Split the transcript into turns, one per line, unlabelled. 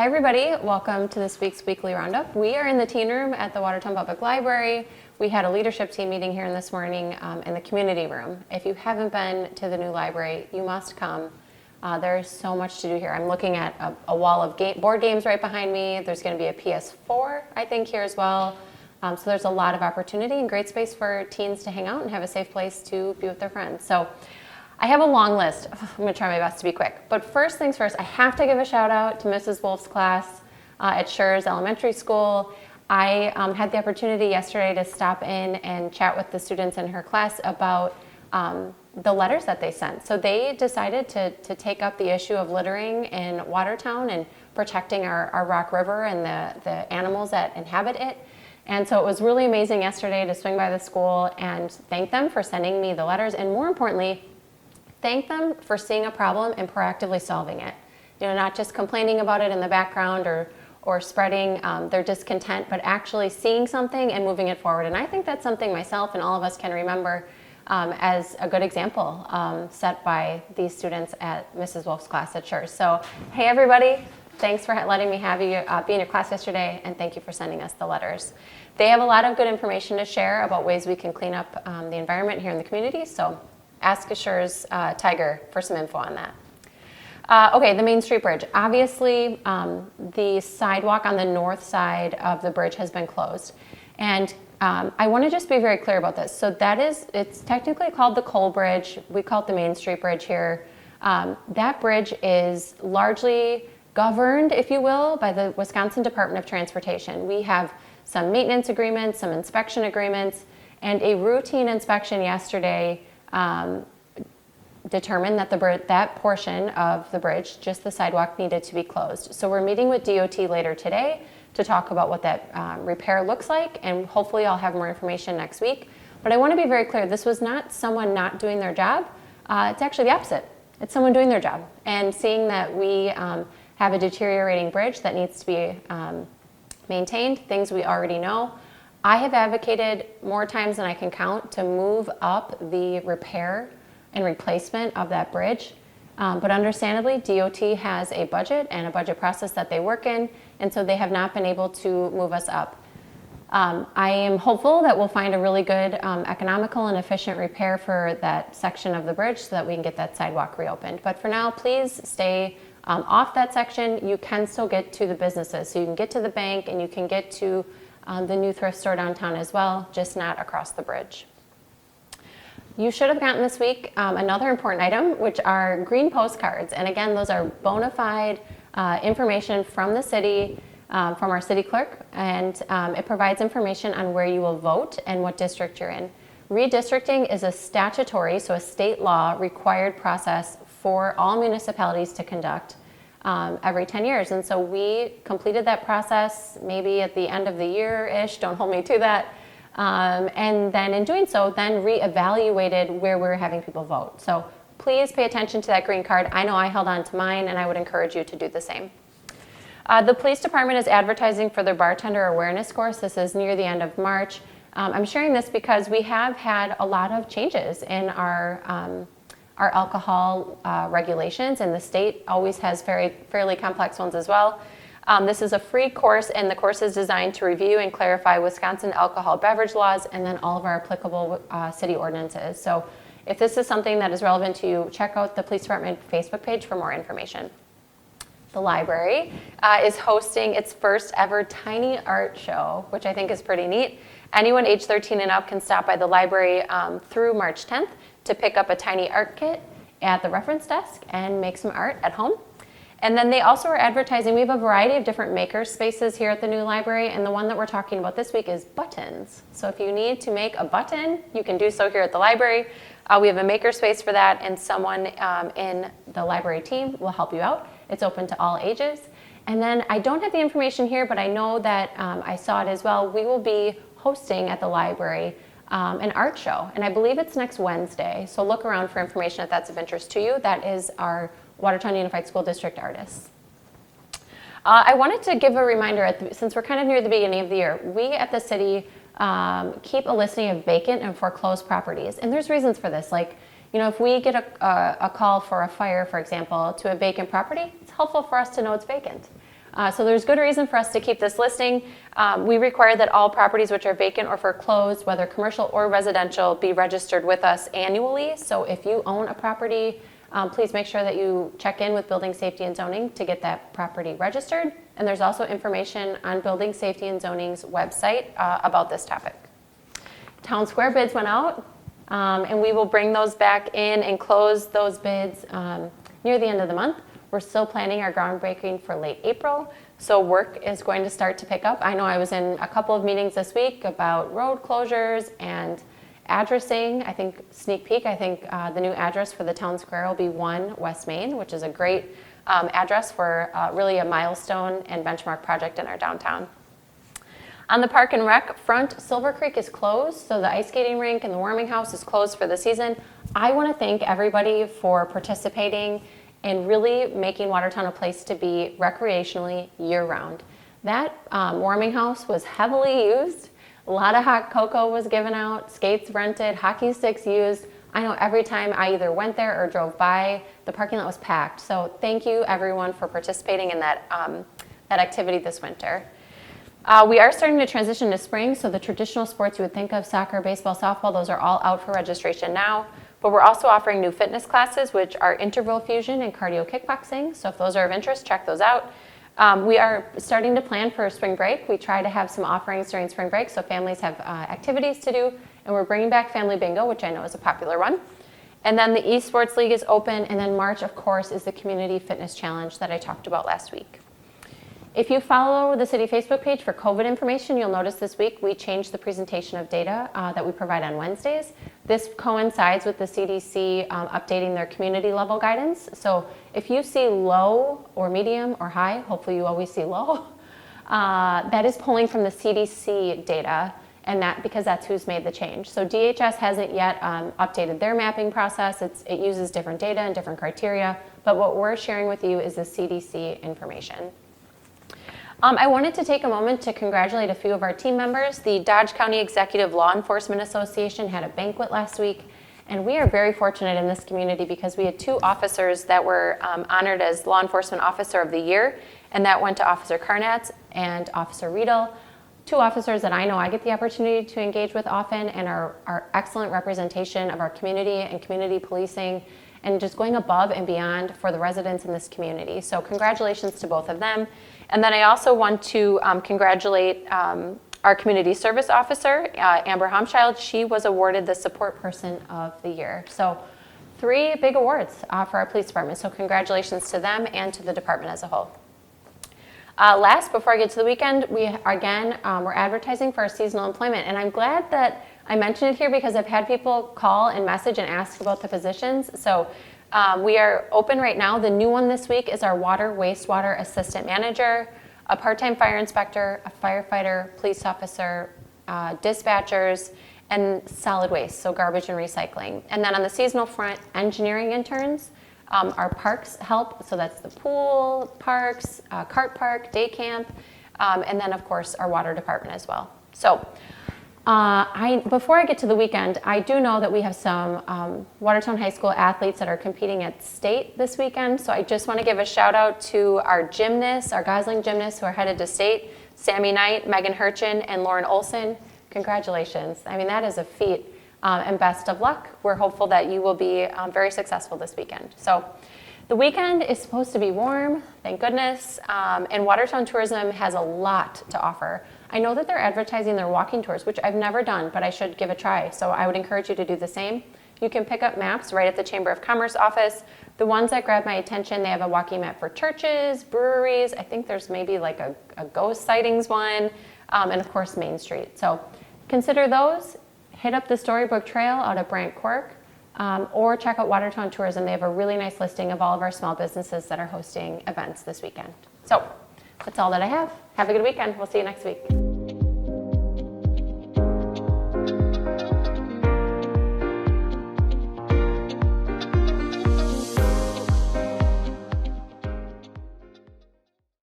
Hi everybody, welcome to this week's weekly roundup. We are in the teen room at the Watertown Public Library. We had a leadership team meeting here this morning in the community room. If you haven't been to the new library, you must come. There's so much to do here. I'm looking at a wall of board games right behind me. There's going to be a PS4, I think, here as well. So there's a lot of opportunity and great space for teens to hang out and have a safe place to be with their friends. So I have a long list. I'm going to try my best to be quick. But first things first, I have to give a shout out to Mrs. Wolf's class at Schurz Elementary School. I had the opportunity yesterday to stop in and chat with the students in her class about the letters that they sent. So they decided to take up the issue of littering in Watertown and protecting our Rock River and the animals that inhabit it. And so it was really amazing yesterday to swing by the school and thank them for sending me the letters, and more importantly, thank them for seeing a problem and proactively solving it. You know, not just complaining about it in the background or spreading their discontent, but actually seeing something and moving it forward. And I think that's something myself and all of us can remember as a good example set by these students at Mrs. Wolf's class at Schurz. So, hey everybody, thanks for letting me have you be in your class yesterday, and thank you for sending us the letters. They have a lot of good information to share about ways we can clean up the environment here in the community, so ask a Schurz Tiger for some info on that. Okay, the Main Street Bridge. Obviously, the sidewalk on the north side of the bridge has been closed. And I want to just be very clear about this. So it's technically called the Cole Bridge. We call it the Main Street Bridge here. That bridge is largely governed, if you will, by the Wisconsin Department of Transportation. We have some maintenance agreements, some inspection agreements, and a routine inspection yesterday determined that that portion of the bridge, just the sidewalk, needed to be closed. So we're meeting with DOT later today to talk about what that repair looks like, and hopefully I'll have more information next week. But I want to be very clear, this was not someone not doing their job. It's actually the opposite. It's someone doing their job and seeing that we have a deteriorating bridge that needs to be maintained, things we already know. I have advocated more times than I can count to move up the repair and replacement of that bridge. But understandably, DOT has a budget and a budget process that they work in, and so they have not been able to move us up. I am hopeful that we'll find a really good economical and efficient repair for that section of the bridge so that we can get that sidewalk reopened. But for now, please stay off that section. You can still get to the businesses. So you can get to the bank and you can get to the new thrift store downtown as well, just not across the bridge. You should have gotten this week another important item, which are green postcards. And again, those are bona fide information from the city, from our city clerk, and it provides information on where you will vote and what district you're in. Redistricting is a statutory, so a state law required process for all municipalities to conduct every 10 years. And so we completed that process maybe at the end of the year-ish, don't hold me to that. And then in doing so, then reevaluated where we're having people vote. So please pay attention to that green card. I know I held on to mine, and I would encourage you to do the same. The police department is advertising for their bartender awareness course. This is near the end of March. I'm sharing this because we have had a lot of changes in our alcohol regulations, and the state always has fairly complex ones as well. This is a free course, and the course is designed to review and clarify Wisconsin alcohol beverage laws and then all of our applicable city ordinances. So if this is something that is relevant to you, check out the police department Facebook page for more information. The library is hosting its first ever tiny art show, which I think is pretty neat. Anyone age 13 and up can stop by the library through March 10th to pick up a tiny art kit at the reference desk and make some art at home. And then they also are advertising. We have a variety of different maker spaces here at the new library, and the one that we're talking about this week is buttons. So if you need to make a button, you can do so here at the library. We have a maker space for that, and someone in the library team will help you out. It's open to all ages. And then I don't have the information here, but I know that I saw it as well. We will be hosting at the library an art show, and I believe it's next Wednesday. So look around for information if that's of interest to you. That is our Watertown Unified School District artists. I wanted to give a reminder, since we're kind of near the beginning of the year, we at the city keep a listing of vacant and foreclosed properties. And there's reasons for this. Like, you know, if we get a call for a fire, for example, to a vacant property, it's helpful for us to know it's vacant. So there's good reason for us to keep this listing. We require that all properties which are vacant or foreclosed, whether commercial or residential, be registered with us annually. So if you own a property, please make sure that you check in with Building Safety and Zoning to get that property registered. And there's also information on Building Safety and Zoning's website about this topic. Town Square bids went out, and we will bring those back in and close those bids near the end of the month. We're still planning our groundbreaking for late April, so work is going to start to pick up. I know I was in a couple of meetings this week about road closures and addressing. I think sneak peek, the new address for the Town Square will be 1 West Main, which is a great address for really a milestone and benchmark project in our downtown. On the Park and Rec front, Silver Creek is closed, so the ice skating rink and the warming house is closed for the season. I want to thank everybody for participating and really making Watertown a place to be recreationally year-round. That warming house was heavily used. A lot of hot cocoa was given out, skates rented, hockey sticks used. I know every time I either went there or drove by, the parking lot was packed. So thank you everyone for participating in that activity this winter. We are starting to transition to spring, so the traditional sports you would think of, soccer, baseball, softball, those are all out for registration now. But we're also offering new fitness classes, which are interval fusion and cardio kickboxing. So if those are of interest, check those out. We are starting to plan for spring break. We try to have some offerings during spring break so families have activities to do. And we're bringing back Family Bingo, which I know is a popular one. And then the Esports League is open. And then March, of course, is the Community Fitness Challenge that I talked about last week. If you follow the city Facebook page for COVID information, you'll notice this week we changed the presentation of data that we provide on Wednesdays. This coincides with the CDC updating their community level guidance. So if you see low or medium or high, hopefully you always see low, that is pulling from the CDC data, and that because that's who's made the change. So DHS hasn't yet updated their mapping process. It uses different data and different criteria, but what we're sharing with you is the CDC information. I wanted to take a moment to congratulate a few of our team members. The Dodge County Executive Law Enforcement Association had a banquet last week, and we are very fortunate in this community because we had 2 officers that were honored as Law Enforcement Officer of the Year, and that went to Officer Carnatz and Officer Riedel, 2 officers that I know I get the opportunity to engage with often and are excellent representation of our community and community policing and just going above and beyond for the residents in this community. So congratulations to both of them. And then I also want to congratulate our community service officer, Amber Homchild. She was awarded the Support Person of the Year. So 3 big awards for our police department. So congratulations to them and to the department as a whole. Last, before I get to the weekend, we're advertising for our seasonal employment. And I'm glad that I mentioned it here because I've had people call and message and ask about the positions. So we are open right now. The new one this week is our water wastewater assistant manager, a part-time fire inspector, a firefighter, police officer, dispatchers, and solid waste, so garbage and recycling. And then on the seasonal front, engineering interns, our parks help, so that's the pool, parks, cart park, day camp, and then of course our water department as well. So before I get to the weekend, I do know that we have some Watertown High School athletes that are competing at state this weekend. So I just want to give a shout out to our gymnasts, our Gosling gymnasts who are headed to state, Sammy Knight, Megan Hurchin, and Lauren Olson. Congratulations. I mean, that is a feat, and best of luck. We're hopeful that you will be very successful this weekend. So the weekend is supposed to be warm, thank goodness, and Watertown Tourism has a lot to offer. I know that they're advertising their walking tours, which I've never done, but I should give a try. So I would encourage you to do the same. You can pick up maps right at the Chamber of Commerce office. The ones that grab my attention, they have a walking map for churches, breweries. I think there's maybe like a ghost sightings one, and of course Main Street. So consider those. Hit up the Storybook Trail out at Brant Quirk, or check out Watertown Tourism. They have a really nice listing of all of our small businesses that are hosting events this weekend. So that's all that I have. Have a good weekend. We'll see you next week.